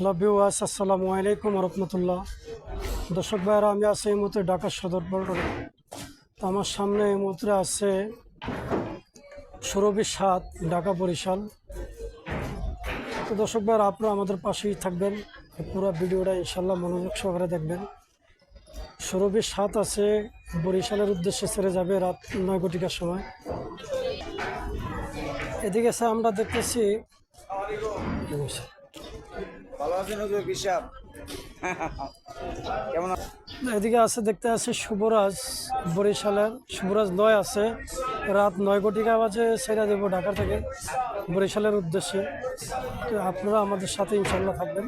Hello viewers, আসসালামু আলাইকুম রহমতুল্লাহ। দর্শক ভাইয়েরা, আমি আছি এই মুহূর্তে ঢাকা সদর বর্ডারে। তো আমার সামনে এই মুহূর্তে আছে সুরভি ৭ ঢাকা বরিশাল। তো দর্শক ভাইয়েরা, আপনারা আমাদের পাশেই থাকবেন, পুরো ভিডিওটা ইনশাল্লাহ মনোযোগ সহকারে দেখবেন। সুরভি ৭ আছে বরিশালের উদ্দেশ্যে ছেড়ে যাবে রাত ৯ ঘটিকার সময়। এদিকে আছে আমরা দেখতেছি এদিকে আছে দেখতে আছে শুভরাজ, বরিশালের শুভরাজ ৯ আছে রাত ৯ ঘটিকা বাজে ছেড়ে দেবো ঢাকা থেকে বরিশালের উদ্দেশ্যে। তো আপনারা আমাদের সাথে ইনশাল্লাহ থাকবেন।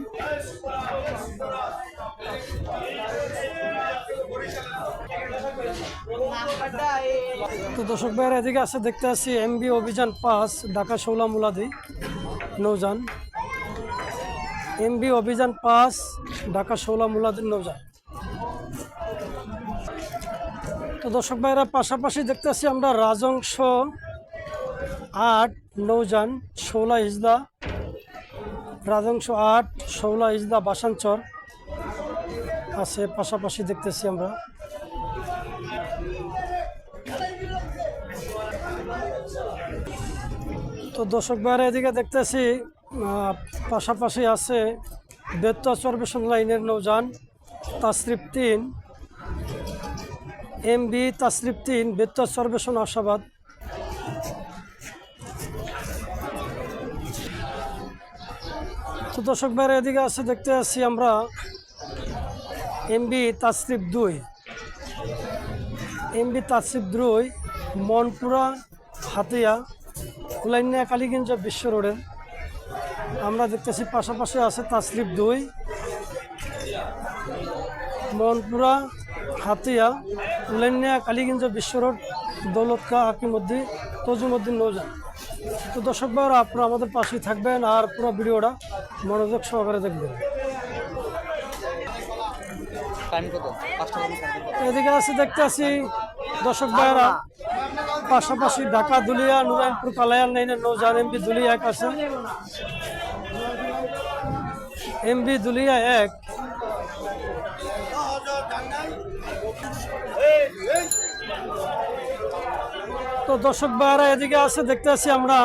তো দর্শক ভাইয়ের এদিকে আছে দেখতে আছি এমবি অভিযান ৫ ঢাকা শৌলা মুলাদি নৌযান। এমবি অভিযান ৫ ঢাকা শৌলা মুলাদি নৌযান। তো দর্শক ভাইরা, পাশাপাশি দেখতে আছি আমরা রাজংশ ৮ নৌযান শৌলা ইজদা, রাজংশ ৮ শৌলা ইজদা বাসানচর আছে পাশাপাশি দেখতেছি আমরা। তো দর্শক ভাইরা, এদিকে দেখতেছি পাশাপাশি আছে বেত্তা চরবেশন লাইনের নৌযান তাসরিফ ৩, এমবি তাসরিফ ৩ বেত্তা চরবেশন আশাবাদ। তো দর্শক ভাইরা, এদিকে আছে দেখতে আছি আমরা এমবি তাসরিফ ২, এমবি তাসরিফ ২ মনপুরা হাতিয়া কুলাইনিয়া কালীগঞ্জ বিশ্ব রোডের আমরা দেখতেছি। পাশাপাশি আছে তাসরিফ ২ মনপুরা হাতিয়া কুলাইনিয়া কালীগঞ্জ বিশ্ব রোড দৌলতকা হাকিমউদ্দিন তজুমউদ্দিন নৌযান। তো দর্শক ভাইরা, আপনারা আমাদের পাশেই থাকবেন আর পুরো ভিডিওটা মনোযোগ সহকারে দেখবেন। এদিকে আছে দেখতে আছি দর্শক ভাইরা পাশাপাশি ঢাকা দুলিয়া নুরাইনপুর কালায়ান লাইনের নৌযান এমবি দুলিয়া ১ আছে। এমবি দুলিয়া ১ তো দর্শক ভাইরা, এদিকে আছে দেখতে আছি আমরা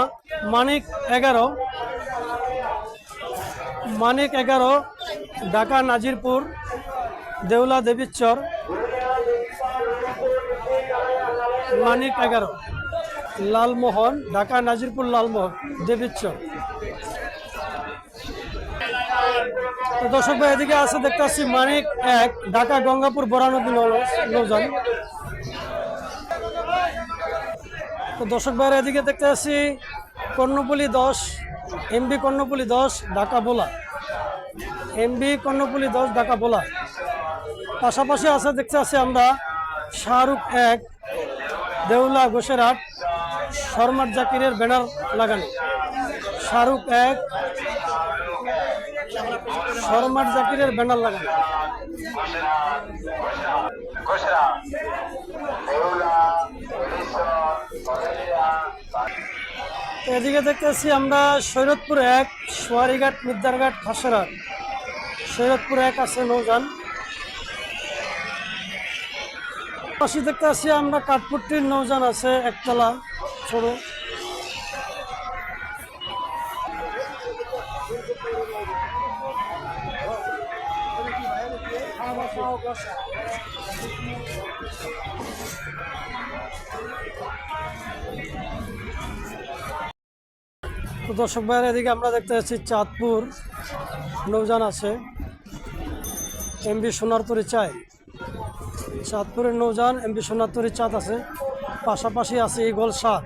মানিক ১১, মানিক ১১ ঢাকা নাজিরপুর দেউলা দেবীচর, মানিক ১১ লালমোহন ঢাকা নাজিরপুর লালমোহন দেবীচর। তো দর্শক ভাই, এদিকে আছে দেখতে পাচ্ছি মানিক ১ ঢাকা গঙ্গাপুর বরানদী নৌযান। তো দর্শক ভাইরা, এদিকে দেখতে পাচ্ছি কর্ণফুলী ১০ এমবি কর্ণফুলী ১০ ঢাকা বোলা, এমবি কর্ণফুলী ১০ ঢাকা বোলা। পাশাপাশি আছে দেখতে পাচ্ছি আমরা শাহরুখ ১ দেউলা গোসেরহাট শর্মার জাকিরের ব্যানার লাগানো, শাহরুখ ১ শর্মার জাকিরের ব্যানার লাগানো। এদিকে দেখতেছি আমরা সৈয়দপুর ১ সোয়ারিঘাট মিদ্দারঘাট খাসেরহাট, সৈয়দপুর ১ আছে নৌযান। পাশে দেখতে আছি আমরা কাঠপুট্টির নৌযান আছে একতলা ছোট। তো দর্শক ভাইয়ের এদিকে আমরা দেখতে পাচ্ছি চাঁদপুর নৌযান আছে এমবি সোনারতরী চাই, চাঁদপুরের নৌযান এমবি সোনারতরী চাঁদ আছে। পাশাপাশি আছে ইগল ৭।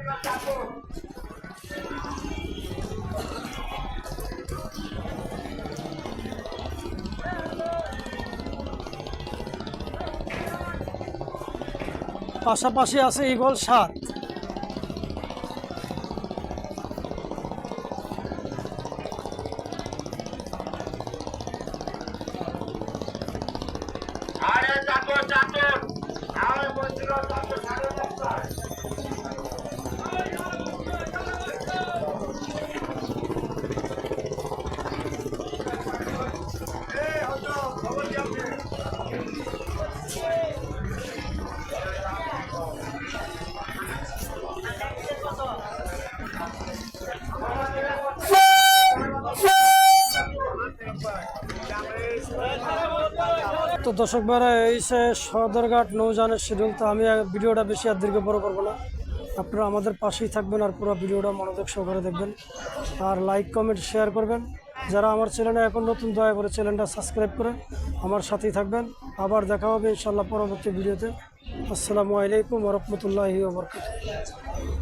পাশাপাশি আছে ইগল ৭। তো দর্শক ভাইরা এই সে সদরঘাট নৌযানের শিডিউল। তো আমি ভিডিওটা বেশি আর দীর্ঘ বড় করবো না, আপনারা আমাদের পাশেই থাকবেন আর পুরো ভিডিওটা মনোযোগ সহকারে দেখবেন আর লাইক কমেন্ট শেয়ার করবেন। যারা আমার চ্যানেলে এখন নতুন, দয়া করে চ্যানেলটা সাবস্ক্রাইব করে আমার সাথেই থাকবেন। আবার দেখা হবে ইনশাল্লাহ পরবর্তী ভিডিওতে। আসসালামু আলাইকুম ওয়া রাহমাতুল্লাহি ওয়া বারাকাতুহু।